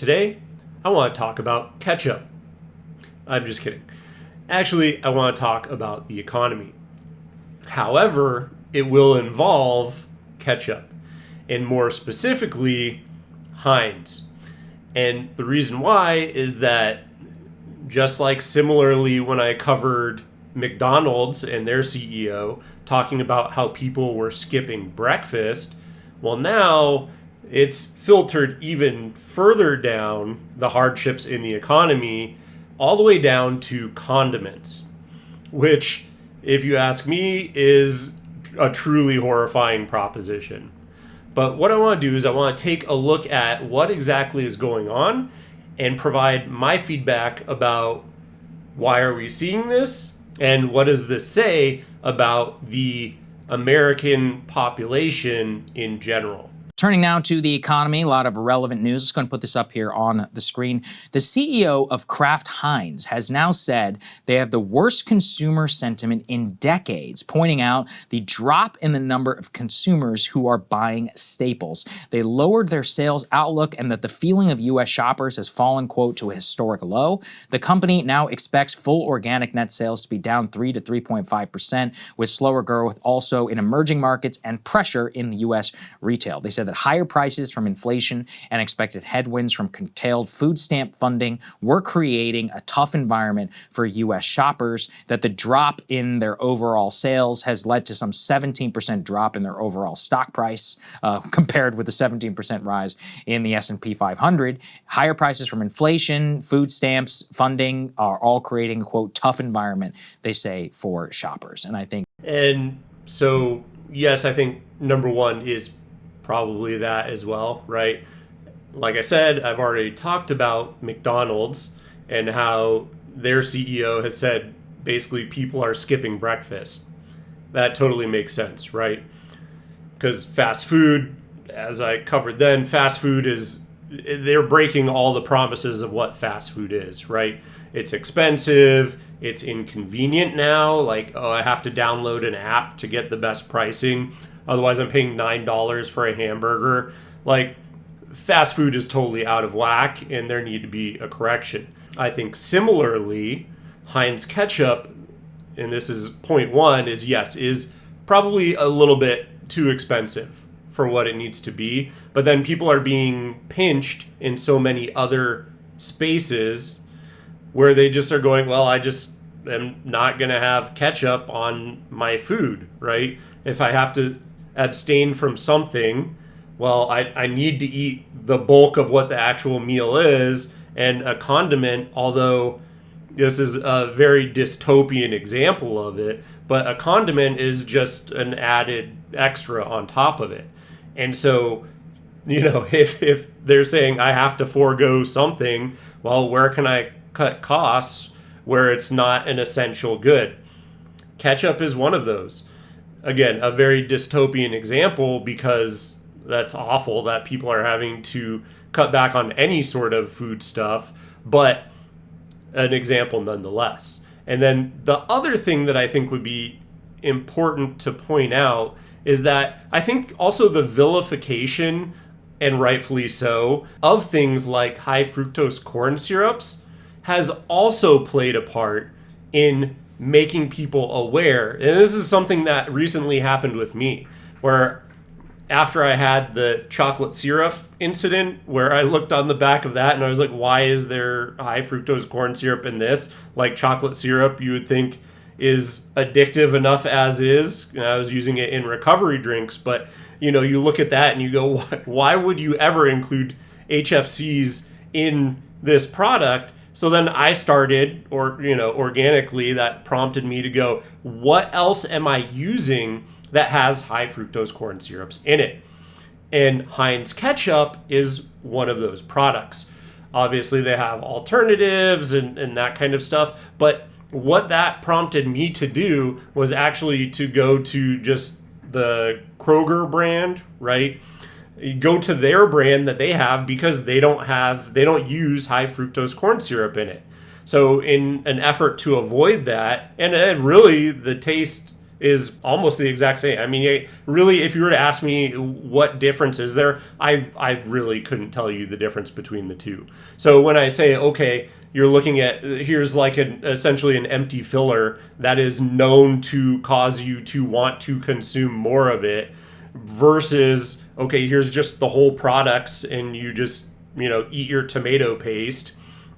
Today, I want to talk about ketchup. I'm just kidding. Actually, I want to talk about the economy. However, it will involve ketchup, and more specifically, Heinz. And the reason why is that just like similarly when I covered McDonald's and their CEO talking about how people were skipping breakfast, well, now it's filtered even further down the hardships in the economy, all the way down to condiments, which, if you ask me, is a truly horrifying proposition. But what I want to do is I want to take a look at what exactly is going on and provide my feedback about why are we seeing this and what does this say about the American population in general. Turning now to the economy, a lot of relevant news. Just going to put this up here on the screen. The CEO of Kraft Heinz has now said they have the worst consumer sentiment in decades, pointing out the drop in the number of consumers who are buying staples. They lowered their sales outlook and that the feeling of U.S. shoppers has fallen, quote, to a historic low. The company now expects full organic net sales to be down 3 to 3.5%, with slower growth also in emerging markets and pressure in the U.S. retail. They said that higher prices from inflation and expected headwinds from curtailed food stamp funding were creating a tough environment for U.S. shoppers, that the drop in their overall sales has led to some 17% drop in their overall stock price compared with the 17% rise in the S&P 500. Higher prices from inflation, food stamps, funding are all creating a, quote, tough environment, they say, for shoppers. And so, yes, I think number one is probably that as well, right? Like I said, I've already talked about McDonald's and how their CEO has said basically people are skipping breakfast. That totally makes sense, right? Because fast food, as I covered then, fast food they're breaking all the promises of what fast food is, right? It's expensive, it's inconvenient now, like, oh, I have to download an app to get the best pricing. Otherwise, I'm paying $9 for a hamburger. Like, fast food is totally out of whack, and there need to be a correction. I think similarly, Heinz Ketchup, and this is point one, is probably a little bit too expensive for what it needs to be. But then people are being pinched in so many other spaces where they just are going, well, I just am not going to have ketchup on my food, right? If I have to abstain from something, well, I need to eat the bulk of what the actual meal is. And a condiment, although this is a very dystopian example of it, but a condiment is just an added extra on top of it. And so, if they're saying I have to forego something, well, where can I cut costs where it's not an essential good? Ketchup is one of those. Again, a very dystopian example because that's awful that people are having to cut back on any sort of food stuff, but an example nonetheless. And then the other thing that I think would be important to point out is that I think also the vilification, and rightfully so, of things like high fructose corn syrups has also played a part in making people aware. And this is something that recently happened with me, where after I had the chocolate syrup incident, where I looked on the back of that and I was like, why is there high fructose corn syrup in this? Like, chocolate syrup, you would think, is addictive enough as is. And I was using it in recovery drinks, but you look at that and you go, why would you ever include HFCs in this product? So then I started, organically, that prompted me to go, what else am I using that has high fructose corn syrups in it? And Heinz Ketchup is one of those products. Obviously, they have alternatives and that kind of stuff. But what that prompted me to do was actually to go to just the Kroger brand, right? Go to their brand that they have because they don't use high fructose corn syrup in it. So in an effort to avoid that, and really the taste is almost the exact same. I mean, really, if you were to ask me what difference is there, I really couldn't tell you the difference between the two. So when I say, okay, you're looking at, here's like essentially an empty filler that is known to cause you to want to consume more of it, versus, okay, here's just the whole products and you just, eat your tomato paste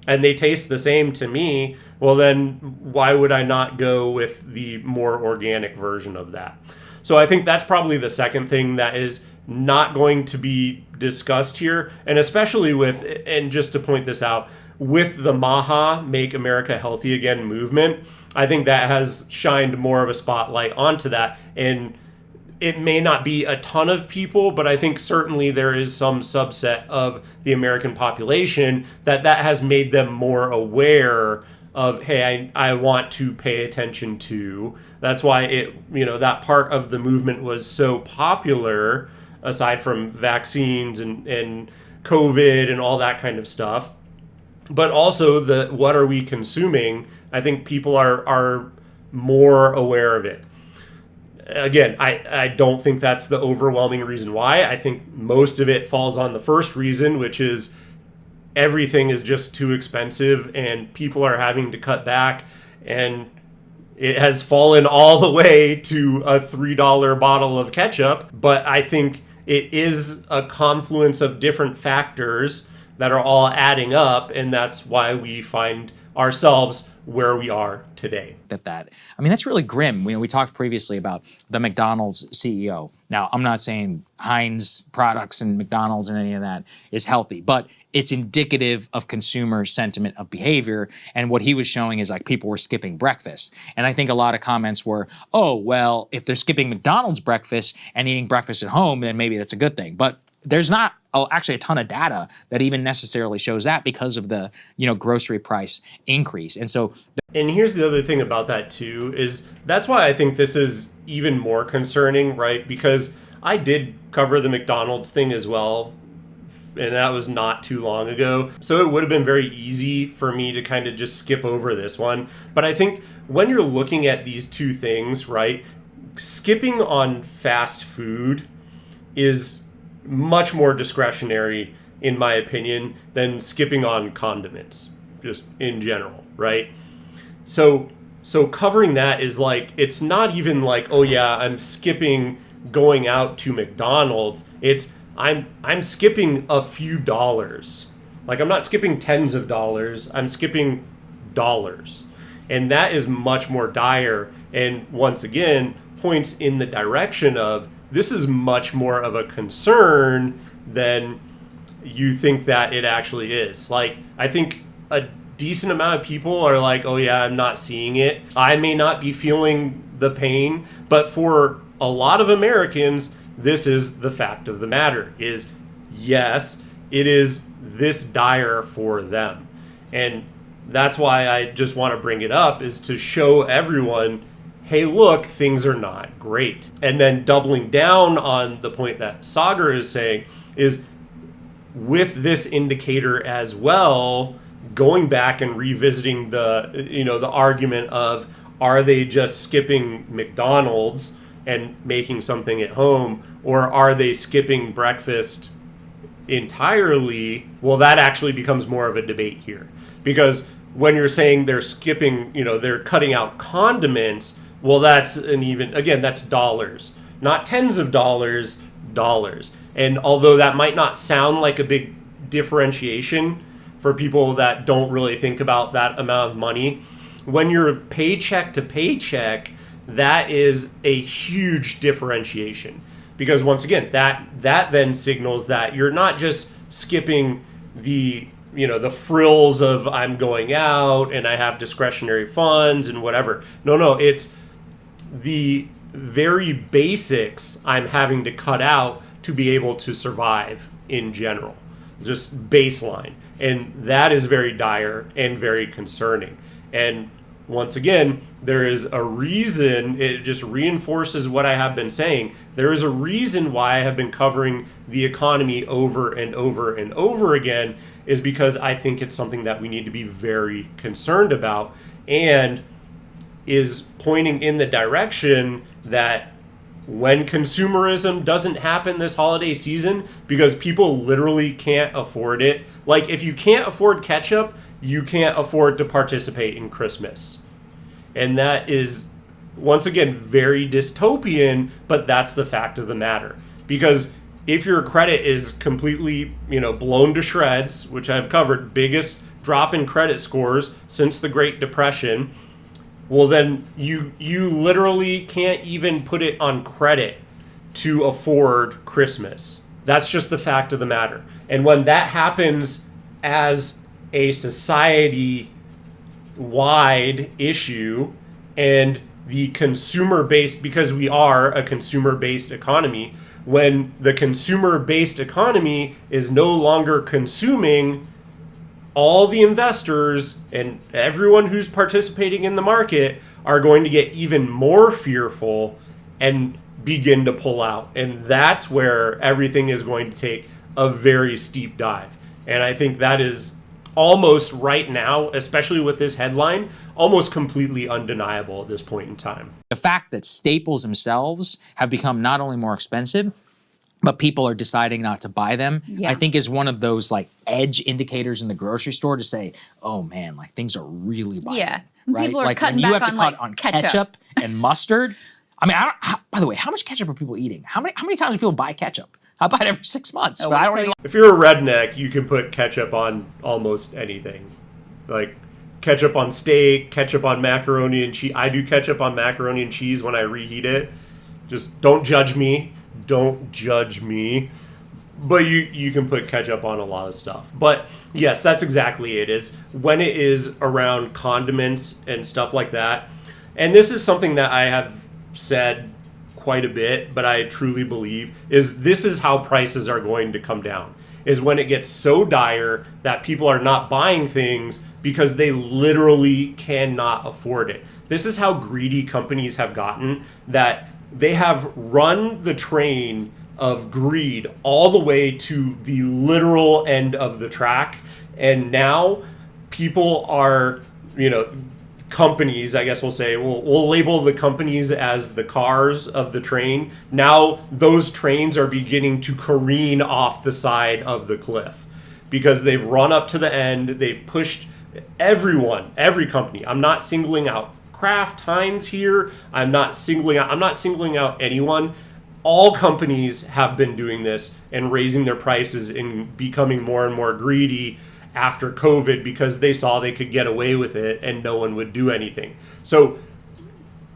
and they taste the same to me, well then why would I not go with the more organic version of that? So I think that's probably the second thing that is not going to be discussed here, and especially with, and just to point this out, with the MAHA, Make America Healthy Again movement, I think that has shined more of a spotlight onto that. And it may not be a ton of people, but I think certainly there is some subset of the American population that has made them more aware of, hey, I want to pay attention to. That's why that part of the movement was so popular, aside from vaccines and COVID and all that kind of stuff. But also what are we consuming? I think people are more aware of it. Again, I don't think that's the overwhelming reason why. I think most of it falls on the first reason, which is everything is just too expensive and people are having to cut back, and it has fallen all the way to a $3 bottle of ketchup. But I think it is a confluence of different factors that are all adding up, and that's why we find ourselves where we are today. That's really grim. We talked previously about the McDonald's CEO. Now, I'm not saying Heinz products and McDonald's and any of that is healthy, but it's indicative of consumer sentiment of behavior. And what he was showing is like people were skipping breakfast. And I think a lot of comments were, oh, well, if they're skipping McDonald's breakfast and eating breakfast at home, then maybe that's a good thing. But there's not actually a ton of data that even necessarily shows that, because of the grocery price increase. And here's the other thing about that too, is that's why I think this is even more concerning, right? Because I did cover the McDonald's thing as well, and that was not too long ago. So it would have been very easy for me to kind of just skip over this one. But I think when you're looking at these two things, right, skipping on fast food is much more discretionary, in my opinion, than skipping on condiments, just in general, right? So covering that is like, it's not even like, oh yeah, I'm skipping going out to McDonald's. It's I'm skipping a few dollars. Like, I'm not skipping tens of dollars, I'm skipping dollars. And that is much more dire, and once again points in the direction of, this is much more of a concern than you think that it actually is. Like, I think a decent amount of people are like, oh yeah, I'm not seeing it. I may not be feeling the pain, but for a lot of Americans, this is the fact of the matter, is yes, it is this dire for them. And that's why I just want to bring it up, is to show everyone, hey, look, things are not great. And then doubling down on the point that Saga is saying is, with this indicator as well, going back and revisiting the argument of, are they just skipping McDonald's and making something at home, or are they skipping breakfast entirely? Well, that actually becomes more of a debate here, because when you're saying they're skipping, they're cutting out condiments, well, that's that's dollars, not tens of dollars, dollars. And although that might not sound like a big differentiation for people that don't really think about that amount of money, when you're paycheck to paycheck, that is a huge differentiation. Because once again, that then signals that you're not just skipping the frills of, I'm going out and I have discretionary funds and whatever. No, it's the very basics I'm having to cut out to be able to survive in general, just baseline. And that is very dire and very concerning. And once again, there is a reason, it just reinforces what I have been saying. There is a reason why I have been covering the economy over and over and over again, is because I think it's something that we need to be very concerned about, and is pointing in the direction that when consumerism doesn't happen this holiday season because people literally can't afford it, like if you can't afford ketchup, you can't afford to participate in Christmas. And that is, once again, very dystopian, but that's the fact of the matter. Because if your credit is completely, blown to shreds, which I've covered, biggest drop in credit scores since the Great Depression, well then you literally can't even put it on credit to afford Christmas. That's just the fact of the matter. And when that happens as a society-wide issue, and the consumer-based, because we are a consumer-based economy, when the consumer-based economy is no longer consuming, all the investors and everyone who's participating in the market are going to get even more fearful and begin to pull out. And that's where everything is going to take a very steep dive. And I think that is almost right now, especially with this headline, almost completely undeniable at this point in time. The fact that staples themselves have become not only more expensive, but people are deciding not to buy them, I think is one of those like edge indicators in the grocery store to say, oh man, like things are really buying. Yeah. Right? People are like cutting when you back have to cut on ketchup and mustard. I mean, by the way, how much ketchup are people eating? How many times do people buy ketchup? I buy it every 6 months. Oh, but I don't even... If you're a redneck, you can put ketchup on almost anything. Like ketchup on steak, ketchup on macaroni and cheese. I do ketchup on macaroni and cheese when I reheat it. Just don't judge me. Don't judge me. But you can put ketchup on a lot of stuff. But yes, that's exactly it. Is when it is around condiments and stuff like that. And this is something that I have said quite a bit, but I truly believe is this is how prices are going to come down. Is when it gets so dire that people are not buying things because they literally cannot afford it. This is how greedy companies have gotten, that they have run the train of greed all the way to the literal end of the track. And now people are, companies, I guess we'll say, we'll label the companies as the cars of the train. Now those trains are beginning to careen off the side of the cliff because they've run up to the end. They've pushed every company. I'm not singling out Kraft, Heinz here. I'm not singling out anyone. All companies have been doing this and raising their prices and becoming more and more greedy after COVID because they saw they could get away with it and no one would do anything. So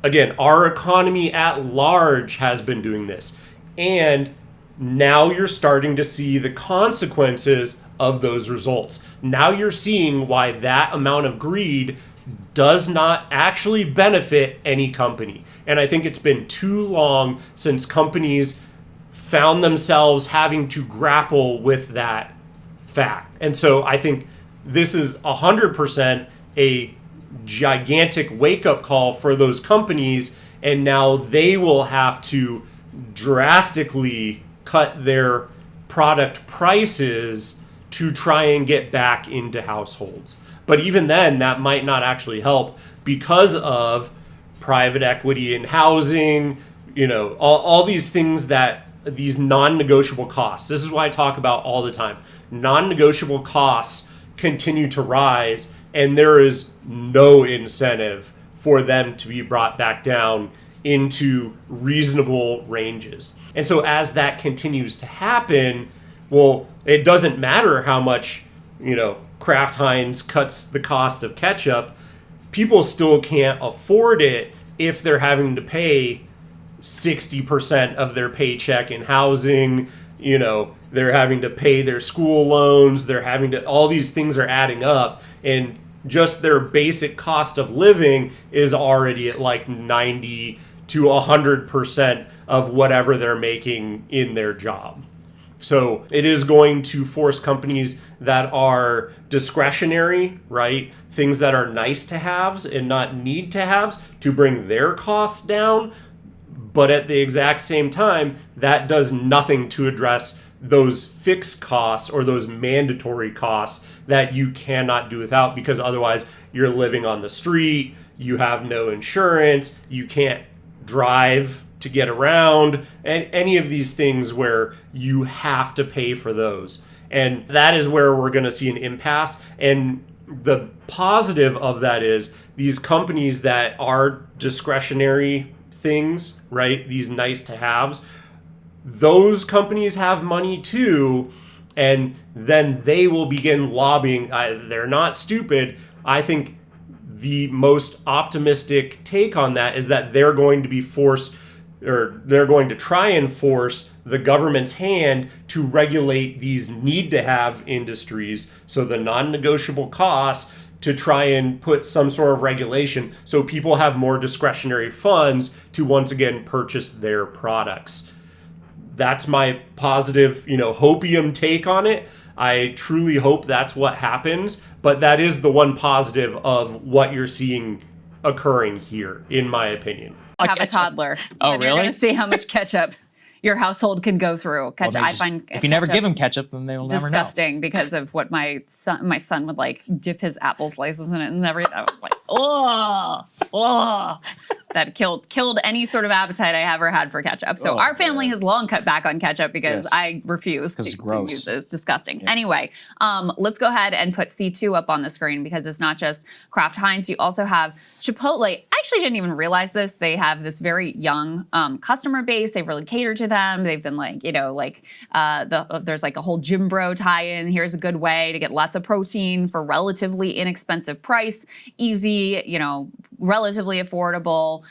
again, our economy at large has been doing this. And now you're starting to see the consequences of those results. Now you're seeing why that amount of greed does not actually benefit any company. And I think it's been too long since companies found themselves having to grapple with that fact. And so I think this is 100% a gigantic wake-up call for those companies, and now they will have to drastically cut their product prices to try and get back into households. But even then, that might not actually help because of private equity in housing, all these things these non-negotiable costs. This is why I talk about all the time. Non-negotiable costs continue to rise, and there is no incentive for them to be brought back down into reasonable ranges. And so as that continues to happen, well, it doesn't matter how much, Kraft Heinz cuts the cost of ketchup, people still can't afford it if they're having to pay 60% of their paycheck in housing, they're having to pay their school loans, all these things are adding up, and just their basic cost of living is already at like 90 to 100% of whatever they're making in their job. So it is going to force companies that are discretionary, right? Things that are nice to haves and not need to haves to bring their costs down. But at the exact same time, that does nothing to address those fixed costs or those mandatory costs that you cannot do without, because otherwise you're living on the street, you have no insurance, you can't drive to get around, and any of these things where you have to pay for those. And that is where we're going to see an impasse. And the positive of that is these companies that are discretionary things, right? These nice to haves, those companies have money too. And then they will begin lobbying. They're not stupid. I think the most optimistic take on that is that they're going to be forced, or they're going to try and force the government's hand to regulate these need to have industries. So the non-negotiable costs, to try and put some sort of regulation so people have more discretionary funds to once again purchase their products. That's my positive, hopium take on it. I truly hope that's what happens, but that is the one positive of what you're seeing occurring here, in my opinion. I have a toddler. Oh, and really? You're going to see how much ketchup your household can go through. Ketchup, Well, if you never give them ketchup, then they will never know. Disgusting because of what my son would like dip his apple slices in it and everything. I was like, oh, that killed any sort of appetite I ever had for ketchup. So our family has long cut back on ketchup because I refuse to use it. It's disgusting. Yeah. Anyway, let's go ahead and put C2 up on the screen because it's not just Kraft Heinz. You also have Chipotle. I actually didn't even realize this. They have this very young customer base. They've really catered to them. They've been like, there's like a whole gym bro tie-in. Here's a good way to get lots of protein for relatively inexpensive price, easy, relatively affordable,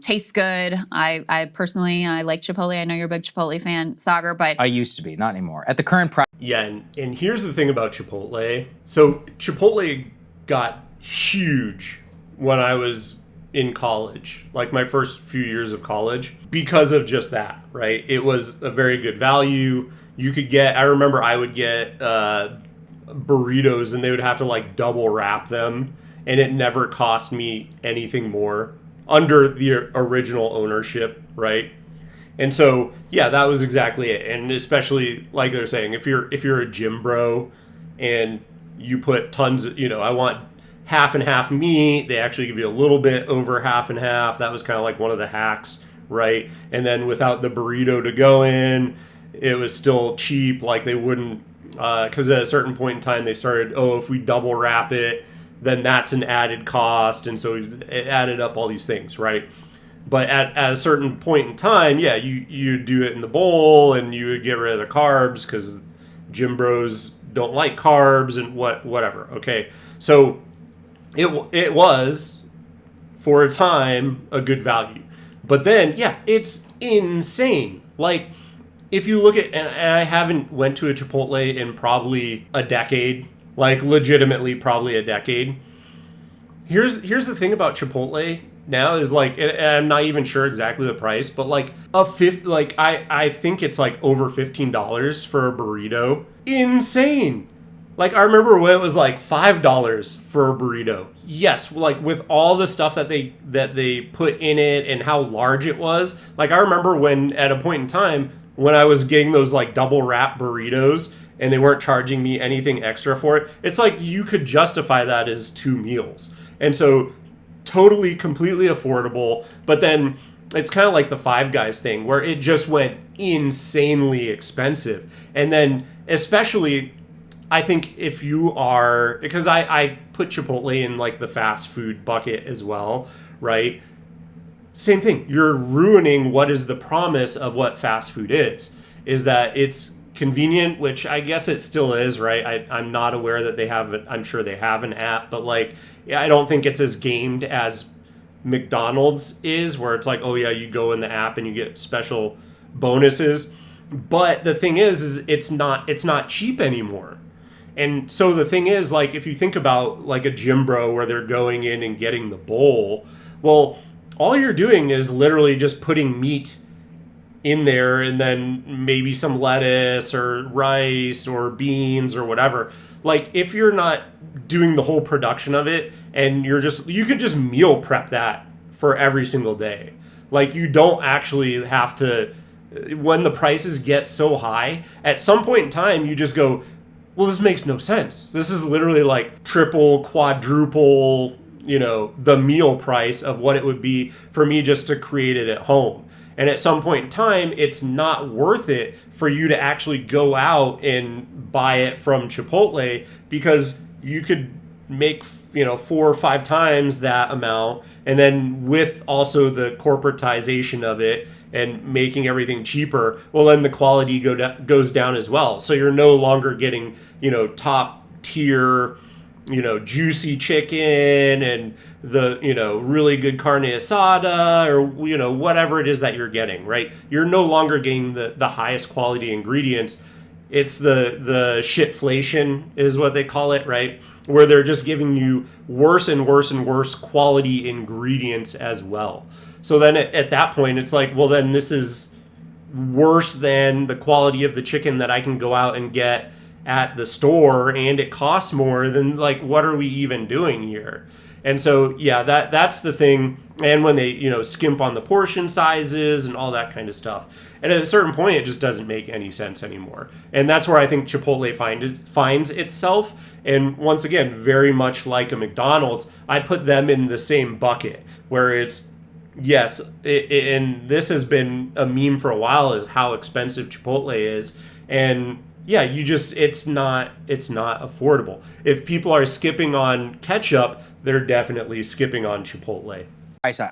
tastes good. I personally like Chipotle. I know you're a big Chipotle fan, Saga, but I used to be, not anymore. At the current price. Yeah, and here's the thing about Chipotle. So Chipotle got huge when I was in college, like my first few years of college, because of just that, right? It was a very good value. I remember I would get burritos and they would have to like double wrap them, and it never cost me anything more under the original ownership, right? And so, yeah, that was exactly it. And especially like they're saying, if you're a gym bro and you put tons of, I want half and half meat, they actually give you a little bit over half and half. That was kind of like one of the hacks, right? And then without the burrito to go in, it was still cheap. Like they wouldn't, because at a certain point in time, they started, if we double wrap it, then that's an added cost. And so it added up all these things, right? But at a certain point in time, yeah, you do it in the bowl and you would get rid of the carbs because gym bros don't like carbs and whatever. Okay, so it was for a time a good value, but then it's insane. Like if you look at, and I haven't went to a Chipotle in probably a decade, like legitimately probably a decade. Here's the thing about Chipotle now is like, and I'm not even sure exactly the price, but like I think it's like over $15 for a burrito. Insane. Like I remember when it was like $5 for a burrito. Yes, like with all the stuff that they put in it and how large it was. Like I remember when at a point in time when I was getting those like double wrap burritos and they weren't charging me anything extra for it. It's like you could justify that as 2 meals. And so totally, completely affordable. But then it's kind of like the Five Guys thing where it just went insanely expensive. And then especially, I think if you are, because I put Chipotle in like the fast food bucket as well, right? Same thing. You're ruining what is the promise of what fast food is that it's convenient, which I guess it still is, right? I'm not aware that they have it. I'm sure they have an app, but like, I don't think it's as gamed as McDonald's is, where it's like, oh yeah, you go in the app and you get special bonuses. But the thing is it's not cheap anymore. And so the thing is, like, if you think about like a gym bro where they're going in and getting the bowl, well, all you're doing is literally just putting meat in there and then maybe some lettuce or rice or beans or whatever. Like if you're not doing the whole production of it and you could just meal prep that for every single day. Like you don't actually have to, when the prices get so high, at some point in time you just go, well, this makes no sense. This is literally like triple, quadruple, the meal price of what it would be for me just to create it at home. And at some point in time, it's not worth it for you to actually go out and buy it from Chipotle, because you could make 4 or 5 times that amount, and then with also the corporatization of it and making everything cheaper, well, then the quality goes down as well. So you're no longer getting top tier juicy chicken and the really good carne asada, or whatever it is that you're getting, right? You're no longer getting the highest quality ingredients. It's the shitflation is what they call it, right? Where they're just giving you worse and worse and worse quality ingredients as well. So then at that point, it's like, well, then this is worse than the quality of the chicken that I can go out and get at the store, and it costs more. Than, like, what are we even doing here? And so, yeah, that's the thing. And when they, skimp on the portion sizes and all that kind of stuff. And at a certain point, it just doesn't make any sense anymore. And that's where I think Chipotle finds itself. And once again, very much like a McDonald's, I put them in the same bucket. Whereas, yes, and this has been a meme for a while, is how expensive Chipotle is. And yeah, it's not affordable. If people are skipping on ketchup, they're definitely skipping on Chipotle.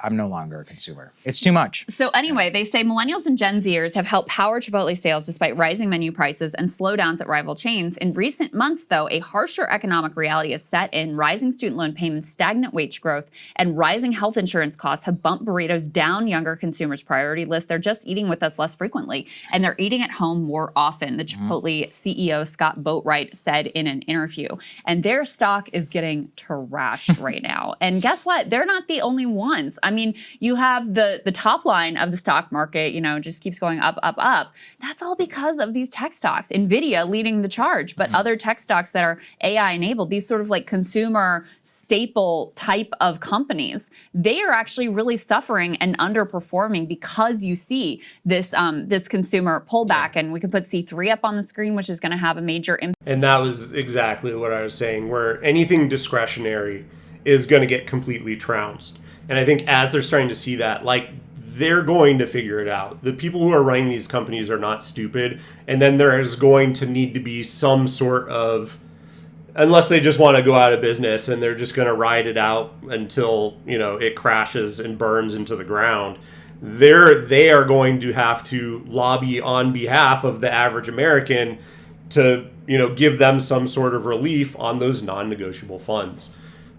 I'm no longer a consumer. It's too much. So anyway, they say millennials and Gen Zers have helped power Chipotle sales despite rising menu prices and slowdowns at rival chains. In recent months, though, a harsher economic reality is set in. Rising student loan payments, stagnant wage growth, and rising health insurance costs have bumped burritos down younger consumers' priority list. They're just eating with us less frequently, and they're eating at home more often, the Chipotle CEO Scott Boatwright said in an interview. And their stock is getting trashed right now. And guess what? They're not the only ones. I mean, you have the top line of the stock market, just keeps going up, up, up. That's all because of these tech stocks. NVIDIA leading the charge, but other tech stocks that are AI enabled, these sort of like consumer staple type of companies, they are actually really suffering and underperforming because you see this this consumer pullback. And we can put C3 up on the screen, which is going to have a major impact. And that was exactly what I was saying, where anything discretionary is going to get completely trounced. And I think as they're starting to see that, like, they're going to figure it out. The people who are running these companies are not stupid. And then there is going to need to be some sort of, unless they just want to go out of business and they're just going to ride it out until, it crashes and burns into the ground. They are going to have to lobby on behalf of the average American to, give them some sort of relief on those non-negotiable funds.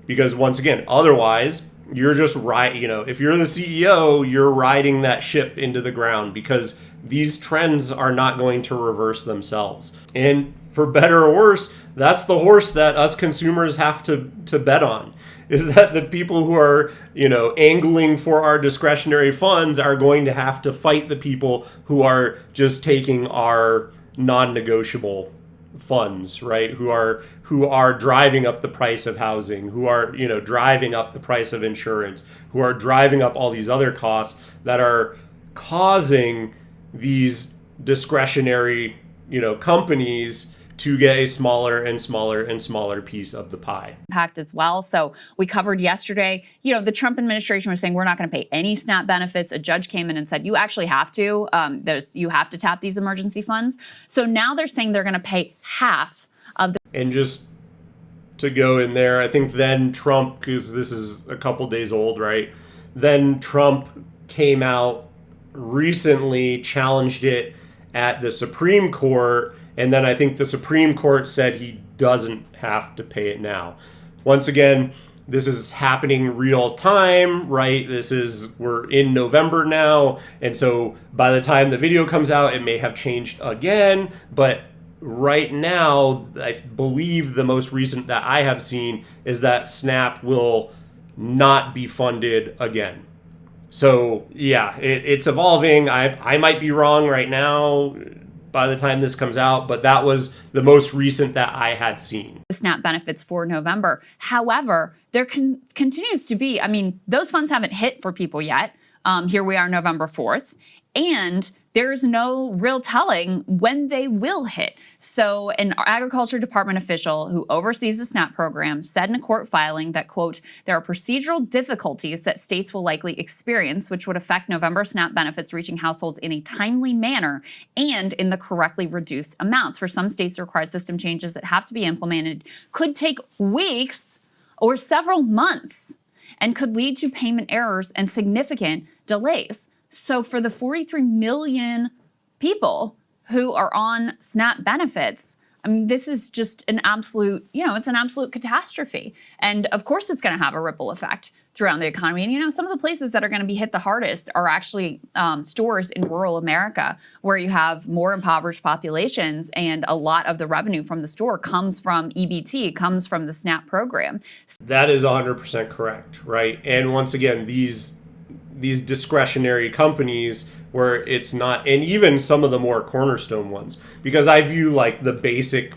Because once again, otherwise, you're just if you're the CEO, you're riding that ship into the ground, because these trends are not going to reverse themselves. And for better or worse, that's the horse that us consumers have to bet on, is that the people who are, angling for our discretionary funds are going to have to fight the people who are just taking our non-negotiable funds, right? Who are driving up the price of housing, who are, driving up the price of insurance, who are driving up all these other costs that are causing these discretionary, companies to get a smaller and smaller and smaller piece of the pie. Impact as well. So we covered yesterday, the Trump administration was saying we're not going to pay any SNAP benefits. A judge came in and said you actually have to. You have to tap these emergency funds. So now they're saying they're going to pay half of the. And just to go in there, I think then Trump, because this is a couple days old, right? Then Trump came out recently, challenged it at the Supreme Court. And then I think the Supreme Court said he doesn't have to pay it now. Once again, this is happening real time, right? We're in November now. And so by the time the video comes out, it may have changed again. But right now, I believe the most recent that I have seen is that SNAP will not be funded again. So yeah, it's evolving. I might be wrong right now by the time this comes out, but that was the most recent that I had seen. SNAP benefits for November. However, there continues to be, those funds haven't hit for people yet. Here we are November 4th. And there's no real telling when they will hit. So an agriculture department official who oversees the SNAP program said in a court filing that, quote, there are procedural difficulties that states will likely experience, which would affect November SNAP benefits reaching households in a timely manner and in the correctly reduced amounts. For some states, the required system changes that have to be implemented could take weeks or several months and could lead to payment errors and significant delays. So for the 43 million people who are on SNAP benefits, I mean, this is just an absolute, it's an absolute catastrophe. And of course, it's going to have a ripple effect throughout the economy. And, some of the places that are going to be hit the hardest are actually stores in rural America, where you have more impoverished populations, and a lot of the revenue from the store comes from EBT, comes from the SNAP program. That is 100% correct, right? And once again, these discretionary companies where it's not, and even some of the more cornerstone ones, because I view like the basic,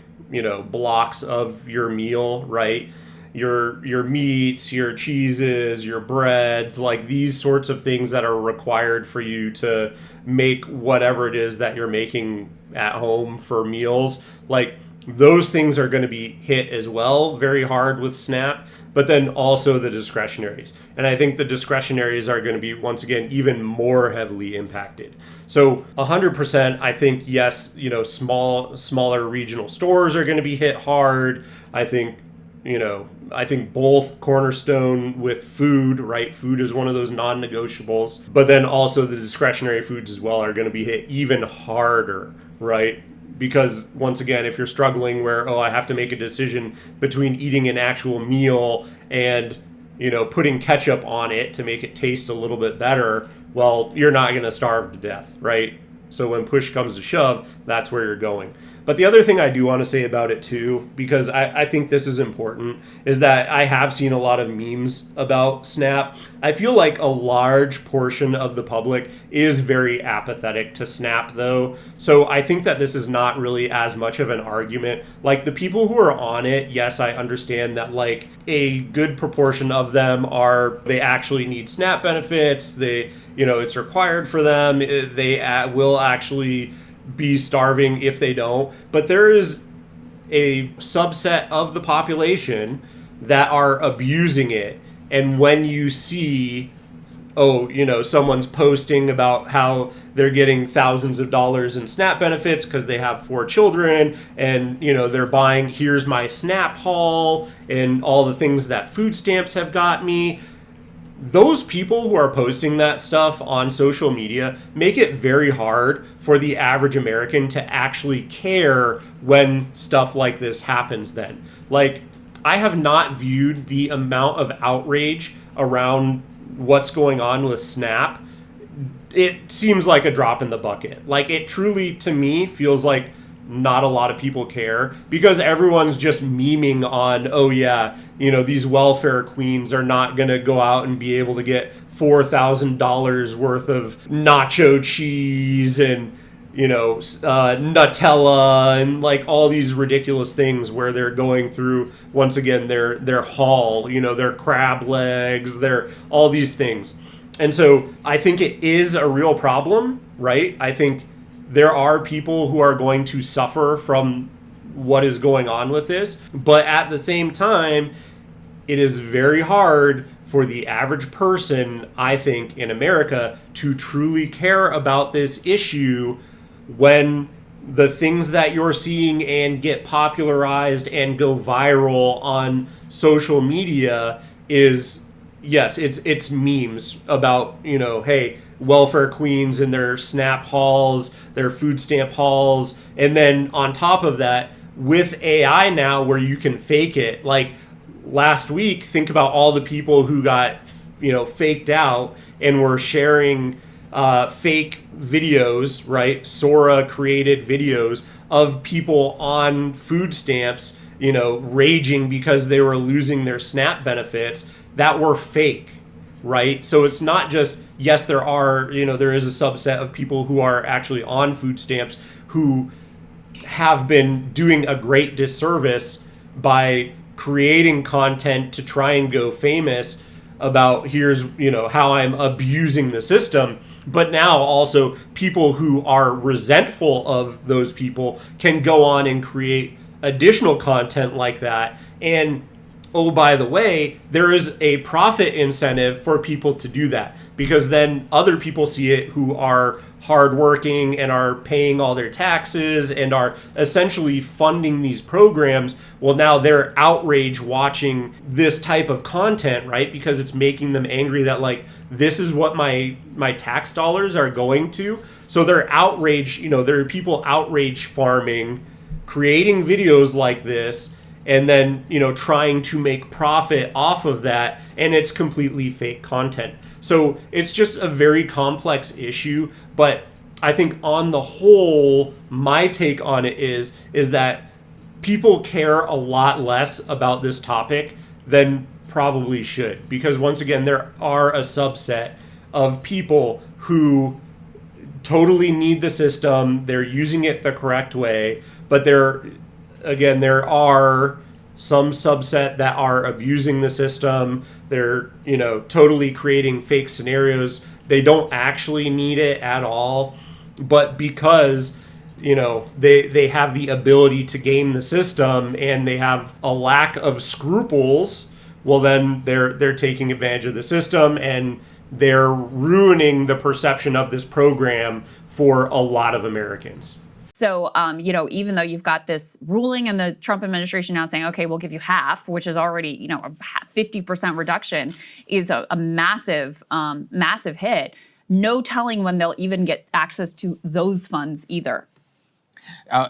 blocks of your meal, right? Your meats, your cheeses, your breads, like these sorts of things that are required for you to make whatever it is that you're making at home for meals, like those things are going to be hit as well very hard with SNAP, but then also the discretionaries. And I think the discretionaries are going to be, once again, even more heavily impacted. So 100%, I think, yes, smaller regional stores are going to be hit hard. I think both cornerstone with food, right? Food is one of those non-negotiables, but then also the discretionary foods as well are going to be hit even harder, right? Because once again, if you're struggling where, I have to make a decision between eating an actual meal and, putting ketchup on it to make it taste a little bit better, well, you're not going to starve to death, right? So when push comes to shove, that's where you're going. But the other thing I do want to say about it too, because I think this is important, is that I have seen a lot of memes about SNAP. I feel like a large portion of the public is very apathetic to SNAP though. So I think that this is not really as much of an argument. Like the people who are on it, yes, I understand that like a good proportion of them they actually need SNAP benefits. It's required for them. They will actually be starving if they don't. But there is a subset of the population that are abusing it. And when you see, someone's posting about how they're getting thousands of dollars in SNAP benefits because they have 4 children and, they're buying, here's my SNAP haul and all the things that food stamps have got me. Those people who are posting that stuff on social media make it very hard for the average American to actually care when stuff like this happens then. Like, I have not viewed the amount of outrage around what's going on with SNAP. It seems like a drop in the bucket. Like, it truly, to me, feels like not a lot of people care because everyone's just memeing on, these welfare queens are not going to go out and be able to get $4,000 worth of nacho cheese and, Nutella and like all these ridiculous things where they're going through, once again, their haul, their crab legs, their all these things. And so I think it is a real problem, right? I think there are people who are going to suffer from what is going on with this. But at the same time, it is very hard for the average person, I think, in America to truly care about this issue when the things that you're seeing and get popularized and go viral on social media is, yes, it's memes about, hey, welfare queens and their SNAP hauls, their food stamp hauls. And then on top of that, with AI now where you can fake it, like last week, think about all the people who got, faked out and were sharing fake videos, right? Sora created videos of people on food stamps, raging because they were losing their SNAP benefits that were fake, right? So it's not just, yes, there is a subset of people who are actually on food stamps who have been doing a great disservice by creating content to try and go famous about here's, how I'm abusing the system. But now also people who are resentful of those people can go on and create additional content like that. And oh, by the way, there is a profit incentive for people to do that, because then other people see it who are hardworking and are paying all their taxes and are essentially funding these programs. Well, now they're outraged watching this type of content, right? Because it's making them angry that, like, this is what my tax dollars are going to. So they're outraged. There are people outrage farming, creating videos like this, and then, trying to make profit off of that, and it's completely fake content. So it's just a very complex issue, but I think on the whole, my take on it is that people care a lot less about this topic than probably should, because once again, there are a subset of people who totally need the system, they're using it the correct way, but there are some subset that are abusing the system. They're, totally creating fake scenarios. They don't actually need it at all, but because, they have the ability to game the system and they have a lack of scruples, well, then they're taking advantage of the system and they're ruining the perception of this program for a lot of Americans. So, even though you've got this ruling and the Trump administration now saying, okay, we'll give you half, which is already, a 50% reduction, is a massive, massive hit. No telling when they'll even get access to those funds either.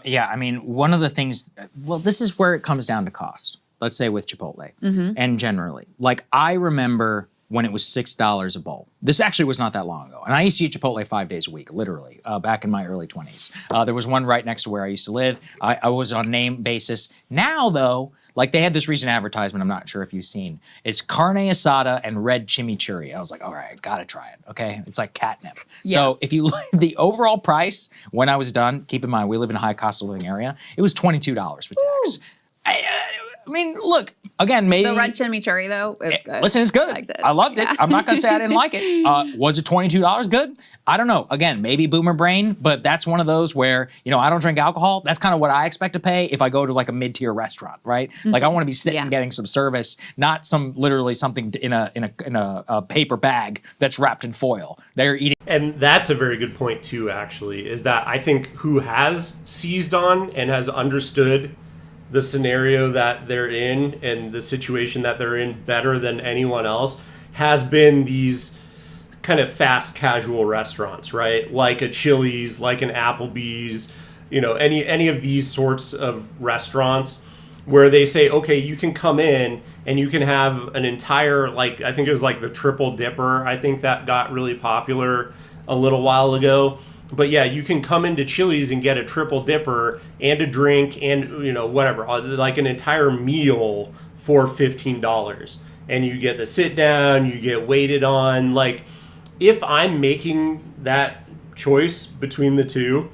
Yeah, I mean, one of the things, this is where it comes down to cost. Let's say with Chipotle and generally. Like, I remember when it was $6 a bowl. This actually was not that long ago. And I used to eat Chipotle 5 days a week, literally, back in my early 20s. There was one right next to where I used to live. I was on name basis. Now, though, like, they had this recent advertisement, I'm not sure if you've seen. It's carne asada and red chimichurri. I was like, all right, gotta try it, okay? It's like catnip. Yeah. So if you look at the overall price, when I was done, keep in mind, we live in a high cost of living area, it was $22 with tax. I mean, look, again, maybe... The red chimichurri, though, is good. Listen, it's good. I loved it. I'm not going to say I didn't like it. Was it $22 good? I don't know. Again, maybe boomer brain, but that's one of those where, I don't drink alcohol. That's kind of what I expect to pay if I go to, like, a mid-tier restaurant, right? Like, I want to be sitting and getting some service, not literally something in a paper bag that's wrapped in foil. They're eating... And that's a very good point, too, actually, is that I think who has seized on and has understood the scenario that they're in and the situation that they're in better than anyone else has been these kind of fast casual restaurants, right? Like a Chili's, like an Applebee's, any of these sorts of restaurants where they say, okay, you can come in and you can have an entire, like, I think it was like the Triple Dipper. I think that got really popular a little while ago. But yeah, you can come into Chili's and get a Triple Dipper and a drink and, whatever, like an entire meal for $15. And you get the sit down, you get waited on. Like, if I'm making that choice between the two,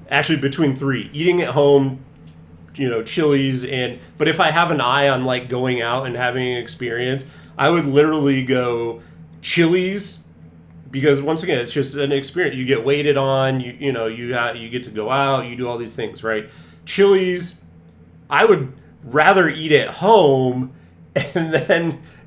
actually between three, eating at home, Chili's, but if I have an eye on, like, going out and having an experience, I would literally go Chili's. Because once again, it's just an experience. You get waited on. You get to go out. You do all these things, right? Chili's, I would rather eat at home, and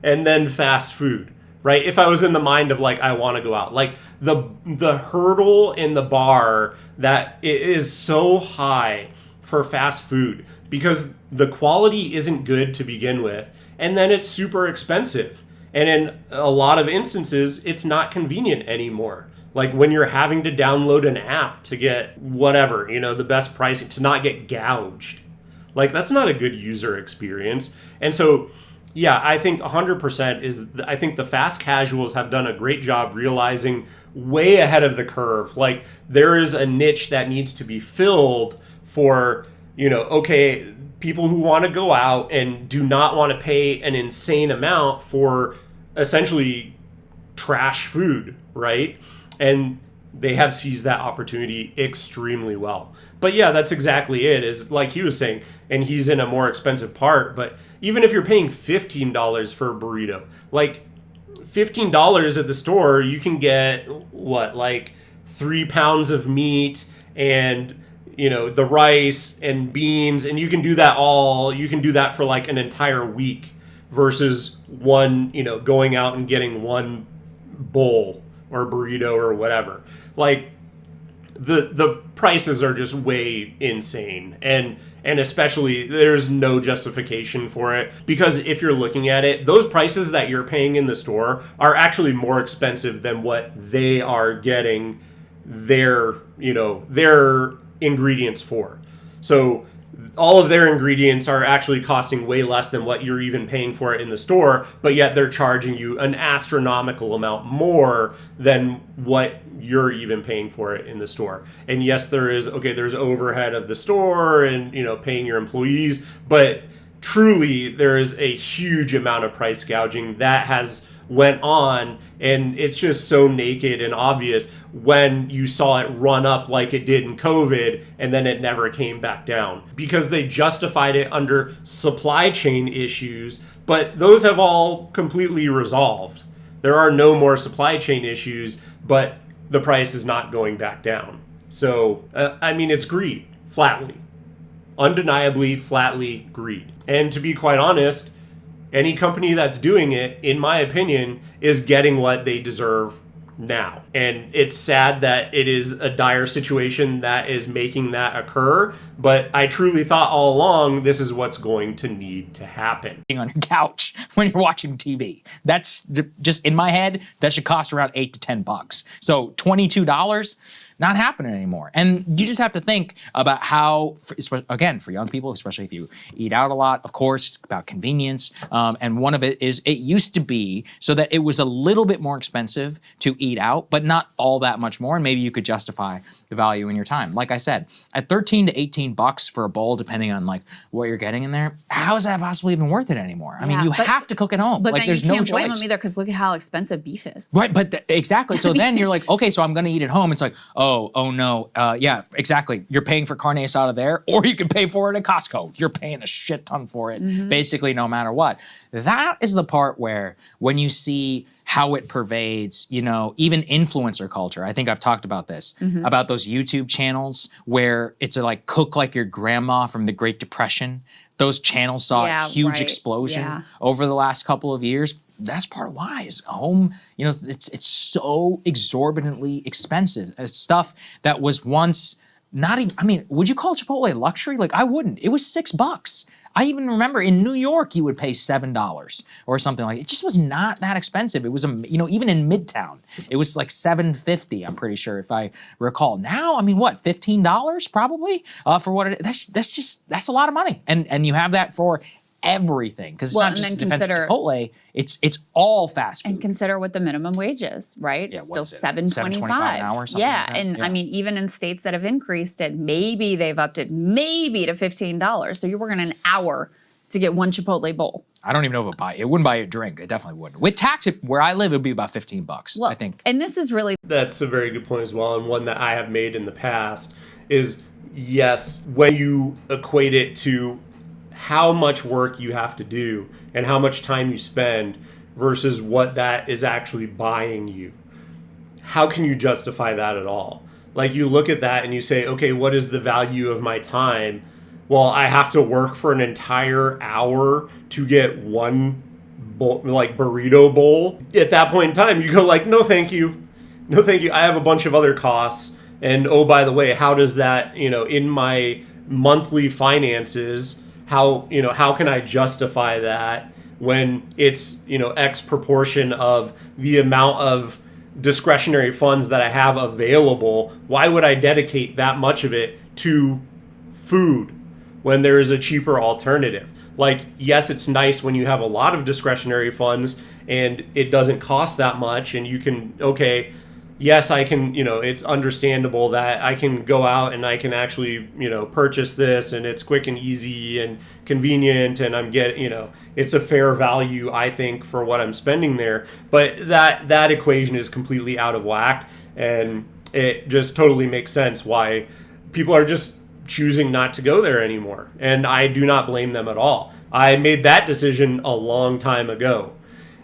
then fast food, right? If I was in the mind of, like, I want to go out, like the hurdle in the bar that it is so high for fast food because the quality isn't good to begin with, and then it's super expensive. And in a lot of instances, it's not convenient anymore. Like when you're having to download an app to get whatever, the best pricing, to not get gouged. Like, that's not a good user experience. And so, yeah, I think 100% I think the fast casuals have done a great job realizing way ahead of the curve. Like, there is a niche that needs to be filled for, okay, people who want to go out and do not want to pay an insane amount for essentially trash food, right? And they have seized that opportunity extremely well. But yeah, that's exactly it, is like he was saying, and he's in a more expensive part, but even if you're paying $15 for a burrito, like $15 at the store, you can get what, like 3 pounds of meat and, you know, the rice and beans, and you can do that for like an entire week versus one, you know, going out and getting one bowl or burrito or whatever. Like the prices are just way insane, and especially there's no justification for it, because if you're looking at it, those prices that you're paying in the store are actually more expensive than what they are getting their ingredients for. So all of their ingredients are actually costing way less than what you're even paying for it in the store, but yet they're charging you an astronomical amount more than what you're even paying for it in the store. And yes, there's overhead of the store and, you know, paying your employees, but truly there is a huge amount of price gouging that has went on, and it's just so naked and obvious when you saw it run up like it did in COVID, and then it never came back down because they justified it under supply chain issues, but those have all completely resolved. There are no more supply chain issues, but the price is not going back down. So, I mean, it's greed, flatly. Undeniably, flatly greed. And to be quite honest, any company that's doing it, in my opinion, is getting what they deserve now. And it's sad that it is a dire situation that is making that occur, but I truly thought all along this is what's going to need to happen. On your couch when you're watching TV. That's just, in my head, that should cost around $8 to $10. So $22, not happening anymore. And you just have to think about how, again, for young people, especially if you eat out a lot, of course, it's about convenience. And one of it is, it used to be so that it was a little bit more expensive to eat out, but not all that much more. And maybe you could justify the value in your time. Like I said, at 13 to 18 bucks for a bowl, depending on like what you're getting in there, how is that possibly even worth it anymore? I mean, you have to cook at home. But like, then there's you can't no blame choice. them either, because look at how expensive beef is. Right, but exactly. So then you're like, okay, so I'm gonna eat at home. It's like, oh no, yeah, exactly. You're paying for carne asada there, or you can pay for it at Costco. You're paying a shit ton for it, basically no matter what. That is the part where, when you see how it pervades, you know, even influencer culture. I think I've talked about this, about those YouTube channels where it's like cook like your grandma from the Great Depression. Those channels saw a huge explosion over the last couple of years. That's part of why is home, you know, it's so exorbitantly expensive. As stuff that was once not even, I mean, would you call Chipotle luxury? Like, I wouldn't. It was $6. I even remember in New York, you would pay $7 or something like it. It just was not that expensive. It was, you know, even in Midtown, it was like $7.50, I'm pretty sure, if I recall. Now, I mean, what, $15 probably for what it is? That's a lot of money. And you have that for everything, because it's not just defense of Chipotle, it's all fast food. And consider what the minimum wage is, right? Yeah, still $7.25 an hour or something. Yeah, like that. and I mean, even in states that have increased it, maybe they've upped it maybe to $15. So you're working an hour to get one Chipotle bowl. I don't even know if it wouldn't buy a drink. It definitely wouldn't. With tax, where I live, it would be about $15, I think. And this is really... That's a very good point as well, and one that I have made in the past is, yes, when you equate it to how much work you have to do and how much time you spend versus what that is actually buying you, how can you justify that at all? Like, you look at that and you say, okay, what is the value of my time? Well, I have to work for an entire hour to get one bowl, like burrito bowl. At that point in time, you go like, no, thank you. No, thank you. I have a bunch of other costs. And oh, by the way, how does that, you know, in my monthly finances, how can I justify that when it's, you know, X proportion of the amount of discretionary funds that I have available? Why would I dedicate that much of it to food when there is a cheaper alternative? Like, yes, it's nice when you have a lot of discretionary funds and it doesn't cost that much, and you can, okay, yes, I can, you know, it's understandable that I can go out and I can actually, you know, purchase this, and it's quick and easy and convenient, and I'm getting, you know, it's a fair value, I think, for what I'm spending there. But that equation is completely out of whack, and it just totally makes sense why people are just choosing not to go there anymore. And I do not blame them at all. I made that decision a long time ago.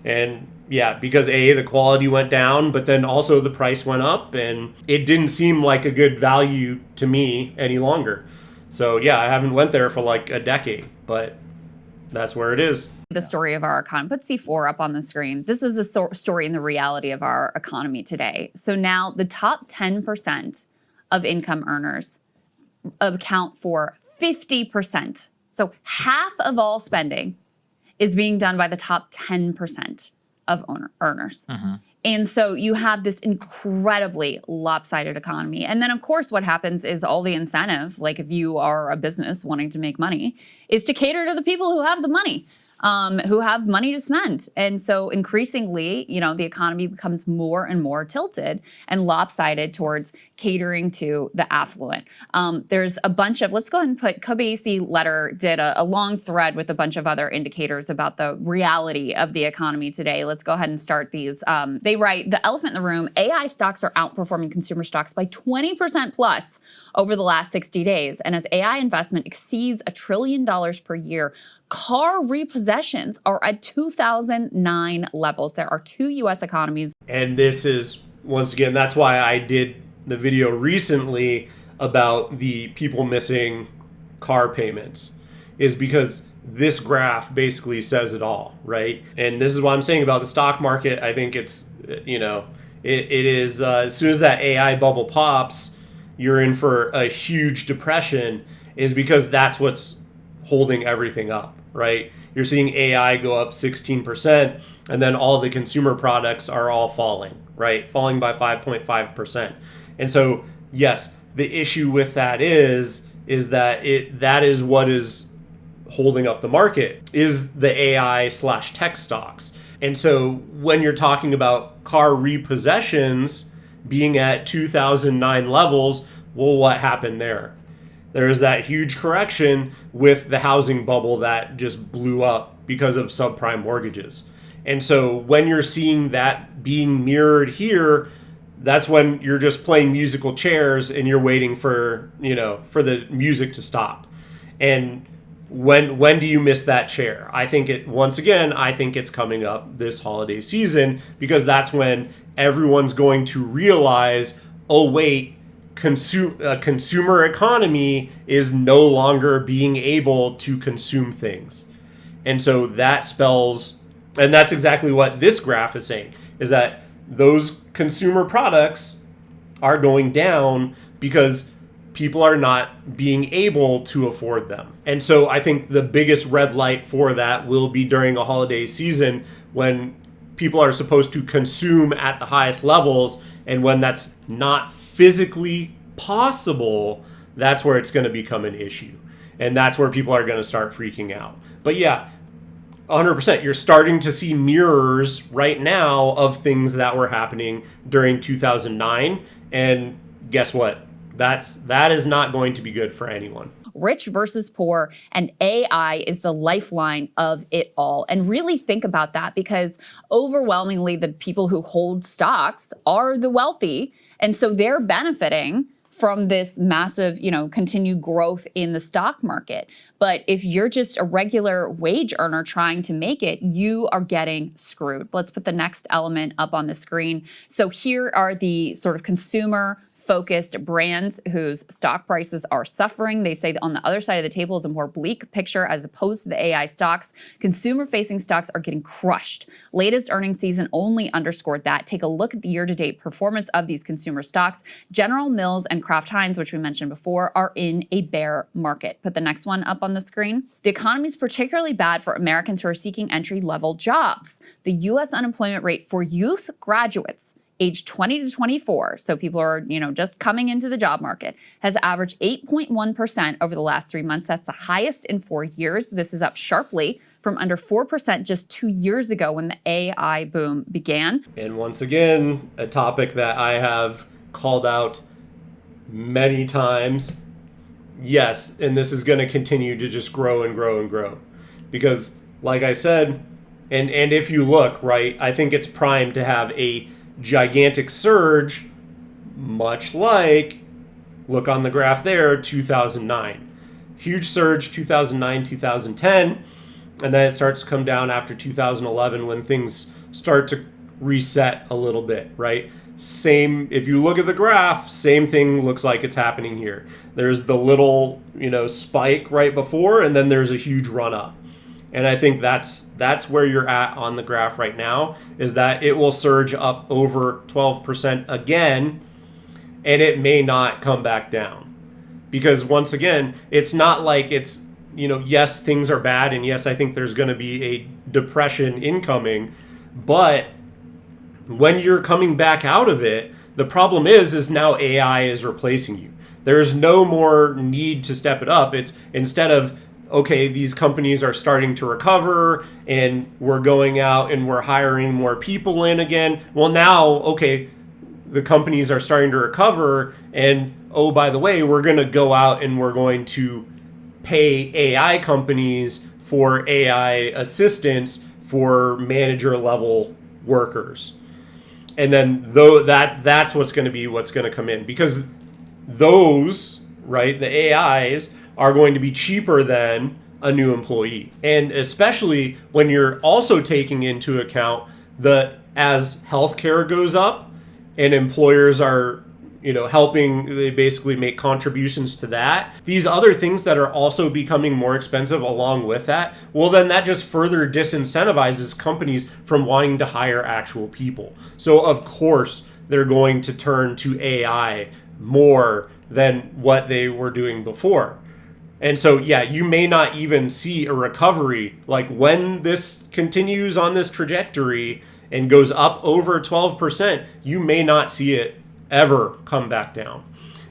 And yeah, because the quality went down, but then also the price went up, and it didn't seem like a good value to me any longer. So yeah, I haven't went there for like a decade, but that's where it is. The story of our economy. Put C4 up on the screen. This is the story and the reality of our economy today. So now the top 10% of income earners account for 50%. So half of all spending is being done by the top 10% of earners. And so you have this incredibly lopsided economy. And then, of course, what happens is all the incentive, like if you are a business wanting to make money, is to cater to the people who have the money. Who have money to spend. And so increasingly, the economy becomes more and more tilted and lopsided towards catering to the affluent. There's a bunch of, let's go ahead and put, Kobayashi Letter did a long thread with a bunch of other indicators about the reality of the economy today. Let's go ahead and start these. They write, the elephant in the room, AI stocks are outperforming consumer stocks by 20% plus over the last 60 days. And as AI investment exceeds $1 trillion per year, car repossessions are at 2009 levels. There are 2 U.S. economies. And this is, once again, that's why I did the video recently about the people missing car payments, is because this graph basically says it all, right? And this is what I'm saying about the stock market. I think it's, it is, as soon as that AI bubble pops, you're in for a huge depression, is because that's what's holding everything up, right? You're seeing AI go up 16%, and then all the consumer products are all falling, right? Falling by 5.5%. And so, yes, the issue with that is that that is what is holding up the market, is the AI/tech stocks. And so when you're talking about car repossessions being at 2009 levels, well, what happened there? There is that huge correction with the housing bubble that just blew up because of subprime mortgages. And so when you're seeing that being mirrored here, that's when you're just playing musical chairs and you're waiting for, for the music to stop. And when do you miss that chair? I think it's coming up this holiday season, because that's when everyone's going to realize, oh wait, consumer economy is no longer being able to consume things. And so that spells, and that's exactly what this graph is saying, is that those consumer products are going down because people are not being able to afford them. And so I think the biggest red light for that will be during a holiday season, when people are supposed to consume at the highest levels, and when that's not physically possible, that's where it's going to become an issue. And that's where people are going to start freaking out. But yeah, 100%, you're starting to see mirrors right now of things that were happening during 2009. And guess what? That is not going to be good for anyone. Rich versus poor, and AI is the lifeline of it all. And really think about that, because overwhelmingly the people who hold stocks are the wealthy. And so they're benefiting from this massive, continued growth in the stock market. But if you're just a regular wage earner trying to make it, you are getting screwed. Let's put the next element up on the screen. So here are the sort of consumer-focused brands whose stock prices are suffering. They say that on the other side of the table is a more bleak picture as opposed to the AI stocks. Consumer-facing stocks are getting crushed. Latest earnings season only underscored that. Take a look at the year-to-date performance of these consumer stocks. General Mills and Kraft Heinz, which we mentioned before, are in a bear market. Put the next one up on the screen. The economy is particularly bad for Americans who are seeking entry-level jobs. The U.S. unemployment rate for youth graduates age 20 to 24, so people are, just coming into the job market, has averaged 8.1% over the last 3 months. That's the highest in 4 years. This is up sharply from under 4% just 2 years ago when the AI boom began. And once again, a topic that I have called out many times. Yes, and this is going to continue to just grow and grow and grow. Because, like I said, and if you look, right, I think it's primed to have a gigantic surge, much like, look on the graph there, 2009. Huge surge, 2009, 2010. and then it starts to come down after 2011 when things start to reset a little bit, right? Same, if you look at the graph, same thing looks like it's happening here. There's the little, spike right before, and then there's a huge run up. And I think that's where you're at on the graph right now, is that it will surge up over 12% again, and it may not come back down. Because once again, it's not like it's, yes, things are bad, and yes, I think there's going to be a depression incoming, but when you're coming back out of it, the problem is now AI is replacing you. There's no more need to step it up. It's instead of, okay, these companies are starting to recover and we're going out and we're hiring more people in again. Well, now, okay, the companies are starting to recover, and oh, by the way, we're going to go out and we're going to pay AI companies for AI assistance for manager level workers. And then that's what's going to come in, because those, right, the AIs are going to be cheaper than a new employee. And especially when you're also taking into account that as healthcare goes up and employers are, helping, they basically make contributions to that. These other things that are also becoming more expensive along with that, well, then that just further disincentivizes companies from wanting to hire actual people. So of course, they're going to turn to AI more than what they were doing before. And so, yeah, you may not even see a recovery. Like when this continues on this trajectory and goes up over 12%, you may not see it ever come back down.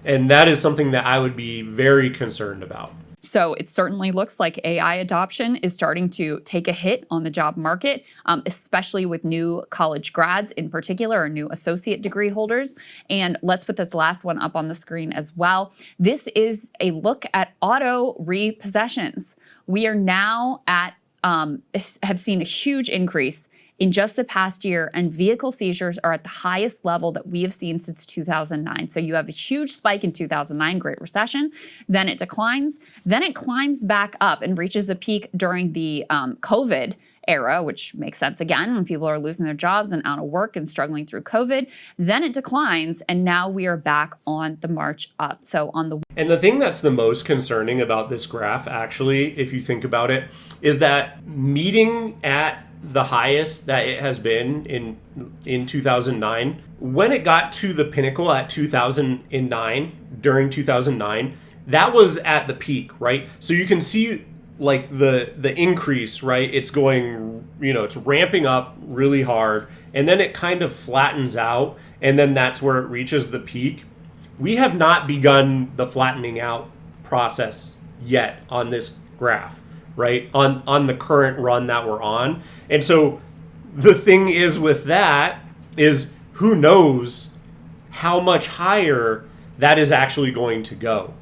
And that is something that I would be very concerned about. So it certainly looks like AI adoption is starting to take a hit on the job market, especially with new college grads in particular, or new associate degree holders. And let's put this last one up on the screen as well. This is a look at auto repossessions. We are now have seen a huge increase in just the past year, and vehicle seizures are at the highest level that we have seen since 2009. So you have a huge spike in 2009, Great Recession, then it declines, then it climbs back up and reaches a peak during the COVID era, which makes sense again when people are losing their jobs and out of work and struggling through COVID. Then it declines, and now we are back on the march up. And the thing that's the most concerning about this graph, actually, if you think about it, is that meeting at the highest that it has been in 2009, when it got to the pinnacle at 2009, during 2009, that was at the peak, right? So you can see like the increase, right? It's going, it's ramping up really hard, and then it kind of flattens out, and then that's where it reaches the peak. We have not begun the flattening out process yet on this graph, right? On the current run that we're on. And so the thing is with that is, who knows how much higher that is actually going to go.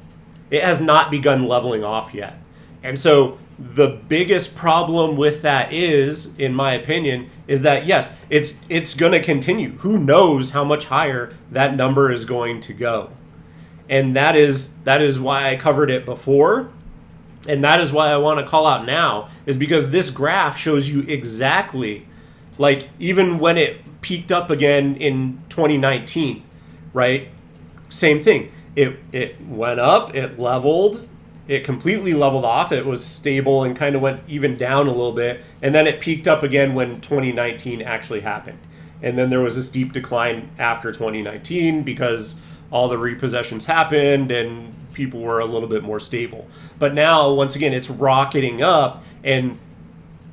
It has not begun leveling off yet. And so the biggest problem with that is, in my opinion, is that yes, it's going to continue. Who knows how much higher that number is going to go. And that is why I covered it before. And that is why I want to call out now, is because this graph shows you exactly, like even when it peaked up again in 2019, right? Same thing. It went up, it leveled, it completely leveled off, it was stable and kind of went even down a little bit, and then it peaked up again when 2019 actually happened. And then there was a steep decline after 2019 because all the repossessions happened and people were a little bit more stable. But now, once again, it's rocketing up, and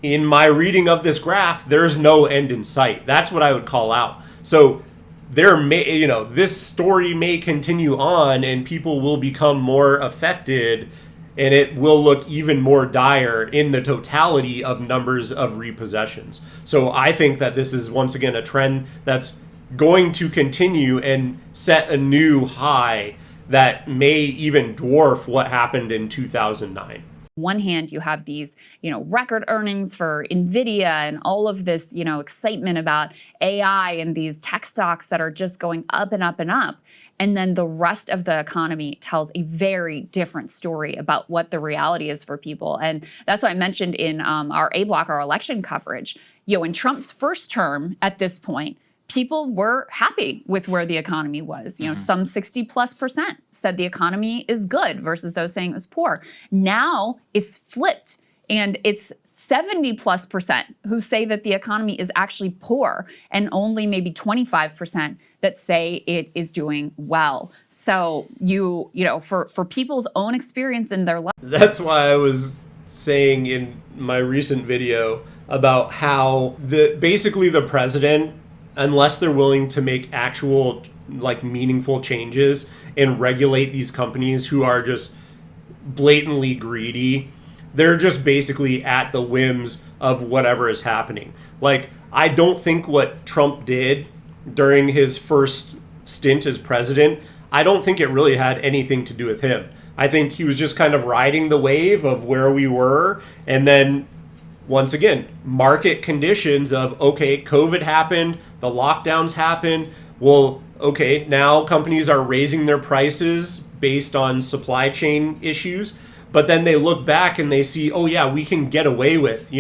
in my reading of this graph, there's no end in sight. That's what I would call out. So there may, this story may continue on, and people will become more affected, and it will look even more dire in the totality of numbers of repossessions. So I think that this is, once again, a trend that's going to continue and set a new high that may even dwarf what happened in 2009. One hand, you have these, record earnings for NVIDIA and all of this, excitement about AI and these tech stocks that are just going up and up and up. and then the rest of the economy tells a very different story about what the reality is for people. And that's what I mentioned in our A Block, our election coverage. In Trump's first term at this point, people were happy with where the economy was. Some 60+% said the economy is good versus those saying it was poor. Now it's flipped, and it's 70+% who say that the economy is actually poor, and only maybe 25% that say it is doing well. So for people's own experience in their life. That's why I was saying in my recent video about how basically the president, unless they're willing to make actual meaningful changes and regulate these companies who are just blatantly greedy, they're just basically at the whims of whatever is happening. I don't think what Trump did during his first stint as president, I don't think it really had anything to do with him. I think he was just kind of riding the wave of where we were, and then once again, market conditions of, okay, COVID happened, the lockdowns happened. Well, okay, now companies are raising their prices based on supply chain issues. But then they look back and they see, oh yeah, we can get away with,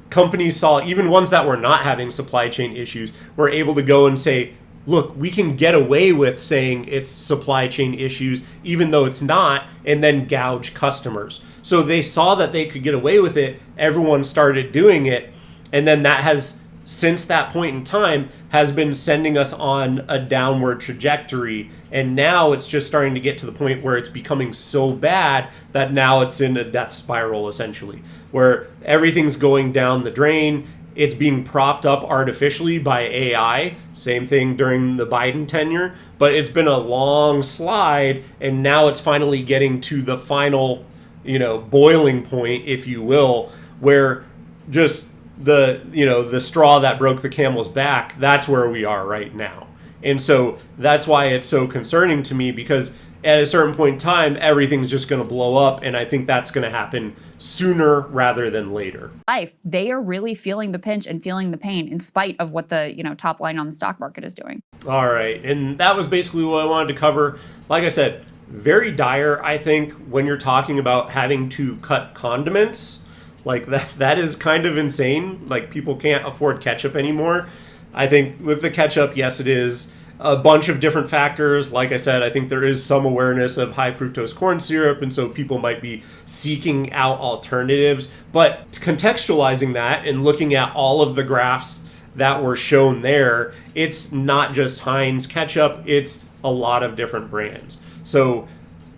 companies saw, even ones that were not having supply chain issues, were able to go and say, look, we can get away with saying it's supply chain issues, even though it's not, and then gouge customers. So they saw that they could get away with it. Everyone started doing it. And then that has, since that point in time, has been sending us on a downward trajectory. And now it's just starting to get to the point where it's becoming so bad that now it's in a death spiral, essentially, where everything's going down the drain. It's being propped up artificially by AI. Same thing during the Biden tenure. But it's been a long slide, and now it's finally getting to the final, boiling point, if you will, where just the straw that broke the camel's back, that's where we are right now. And so that's why it's so concerning to me, because at a certain point in time, everything's just going to blow up. And I think that's going to happen sooner rather than later. They are really feeling the pinch and feeling the pain in spite of what the top line on the stock market is doing. All right. And that was basically what I wanted to cover. Like I said, very dire, I think, when you're talking about having to cut condiments. That is kind of insane. People can't afford ketchup anymore. I think with the ketchup, yes, it is a bunch of different factors. Like I said, I think there is some awareness of high fructose corn syrup, and so people might be seeking out alternatives. But contextualizing that and looking at all of the graphs that were shown there, it's not just Heinz Ketchup, it's a lot of different brands. So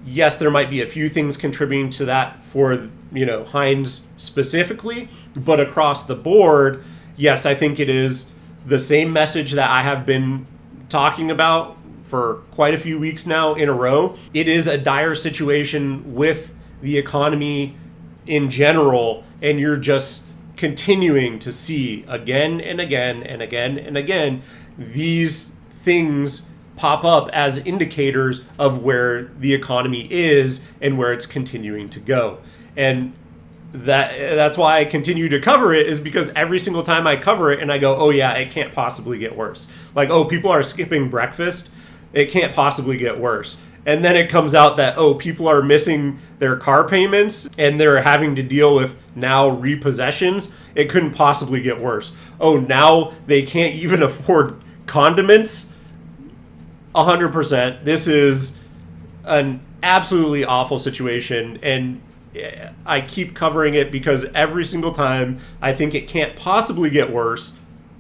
yes, there might be a few things contributing to that for, Heinz specifically, but across the board, yes, I think it is the same message that I have been talking about for quite a few weeks now in a row. It is a dire situation with the economy in general, and you're just continuing to see again and again and again and again these things pop up as indicators of where the economy is and where it's continuing to go. And that's why I continue to cover it, is because every single time I cover it and I go, oh yeah, it can't possibly get worse. Oh, people are skipping breakfast. It can't possibly get worse. And then it comes out that, oh, people are missing their car payments and they're having to deal with now repossessions. It couldn't possibly get worse. Oh, now they can't even afford condiments. 100%. This is an absolutely awful situation, and I keep covering it because every single time I think it can't possibly get worse,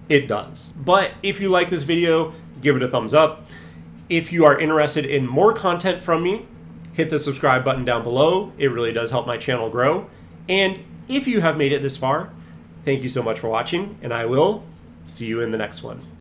it does. But if you like this video, give it a thumbs up. If you are interested in more content from me, hit the subscribe button down below. It really does help my channel grow. And if you have made it this far, thank you so much for watching, and I will see you in the next one.